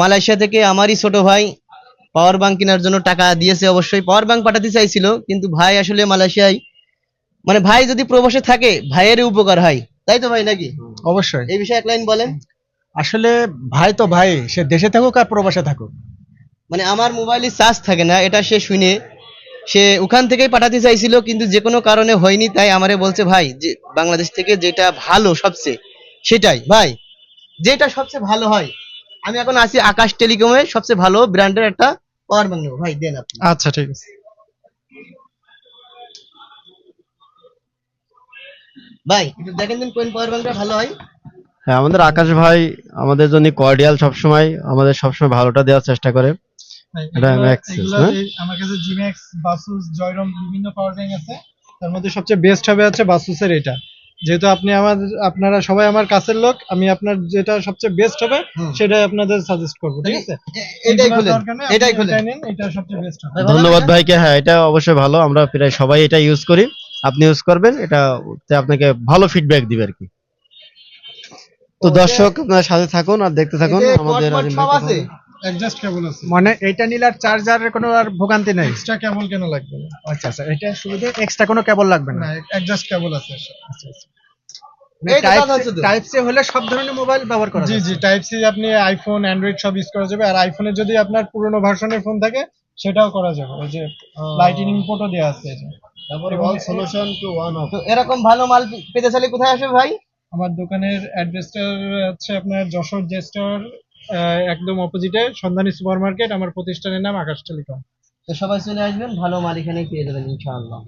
Malaysia থেকে আমারই ছোট ভাই পাওয়ার ব্যাংক কেনার জন্য টাকা দিয়েছে। অবশ্যই পাওয়ার ব্যাংক পাঠাতে চাইছিল, কিন্তু ভাই আসলে মালয়েশিয়ায়, মানে ভাই যদি প্রবাসে থাকে ভাইয়েরই উপকার হয়, তাই তো ভাই নাকি? অবশ্যই। এই বিষয়ে এক লাইন বলেন। আসলে ভাই তো ভাই, সে দেশে থাকুক আর প্রবাসে থাকুক। মানে আমার মোবাইলে চার্জ থাকে না, এটা সে শুনে সে ওখান থেকেই পাঠাতে চাইছিল, কিন্তু যে কোনো কারণে হয়নি, তাই আমারে বলছে ভাই যে বাংলাদেশ থেকে যেটা ভালো সবচেয়ে সেটাই ভাই, যেটা সবচেয়ে ভালো হয়। আমি এখন আছি আকাশ টেলিকমে, সবচেয়ে ভালো ব্র্যান্ডের একটা পাওয়ার ব্যাংক নেবো ভাই, দেন আপনি। আচ্ছা, ঠিক আছে। ভাই একটু দেখেন দিন কোন পাওয়ার ব্যাংকটা ভালো হয়। হ্যাঁ, আমাদের আকাশ ভাই আমাদের জন্য কর্ডিয়াল, সবসময় আমাদের সবসময় ভালোটা দেওয়ার চেষ্টা করে। এটা ম্যাক্সিস না? আমার কাছে জিম্যাক্স, বাসুস, জয়রম বিভিন্ন পাওয়ার ব্যাংক আছে। তার মধ্যে সবচেয়ে বেস্ট হবে হচ্ছে বাসুসের এটা। যেহেতু আপনারা সবাই আমার কাছের লোক, আমি আপনার যেটা সবচেয়ে বেস্ট হবে সেটাই আপনাদের সাজেস্ট করব, ঠিক আছে? এটাই খুলেন, দরকার নেই, এটাই আপনি খুলেন। এটাই নিন, এটা সবচেয়ে বেস্ট হবে। ভাই, ভালো ধন্যবাদ লাগে না? ভাইকে। হ্যাঁ, এটা অবশ্যই ভালো, আমরা প্রায় সবাই এটা ইউজ করি। আপনি ইউজ করবেন, এটা আপনাকে ভালো ফিডব্যাক দিবে আর কি। তো দর্শক আপনারা সাথে থাকুন আর দেখতে থাকুন এতে আমাদের কট মট আজিম সব ভাই আছে। অ্যাডজাস্ট কেবল আছে, মানে এইটা নিলে আর চার্জারের কোনো আর ভোগান্তি নাই। এক্সট্রা কেবল কেন লাগবে না? আচ্ছা আচ্ছা, এটা সুবিধা, এক্সট্রা কোনো কেবল লাগবে না, অ্যাডজাস্ট কেবল আছে। আচ্ছা আচ্ছা। এই তো কথা হচ্ছে তো। টাইপ সি হলে সব ধরনের মোবাইল ব্যবহার করা জি জি, টাইপ সি আপনি আইফোন, অ্যান্ড্রয়েড সব ইউজ করা যাবে। আর আইফোনের যদি আপনার পুরনো ভার্সনের ফোন থাকে সেটাও করা যাবে। ওই যে লাইটনিং পোর্টও দেওয়া আছে এই যে। তারপরে এবং all solution to one of. তো এরকম ভালো মাল পেতে চাইলে কোথায় আসবে ভাই? আমার দোকানের অ্যাড্রেসটা হচ্ছে আপনার যশোর জেস্টর, একদম অপোজিটে সন্ধানী সুপার মার্কেট। আমার প্রতিষ্ঠানের নাম আকাশ টেলিকম। তো সবাই চলে আসবেন, ভালো মাল এখানে পেয়ে যাবেন ইনশাআল্লাহ।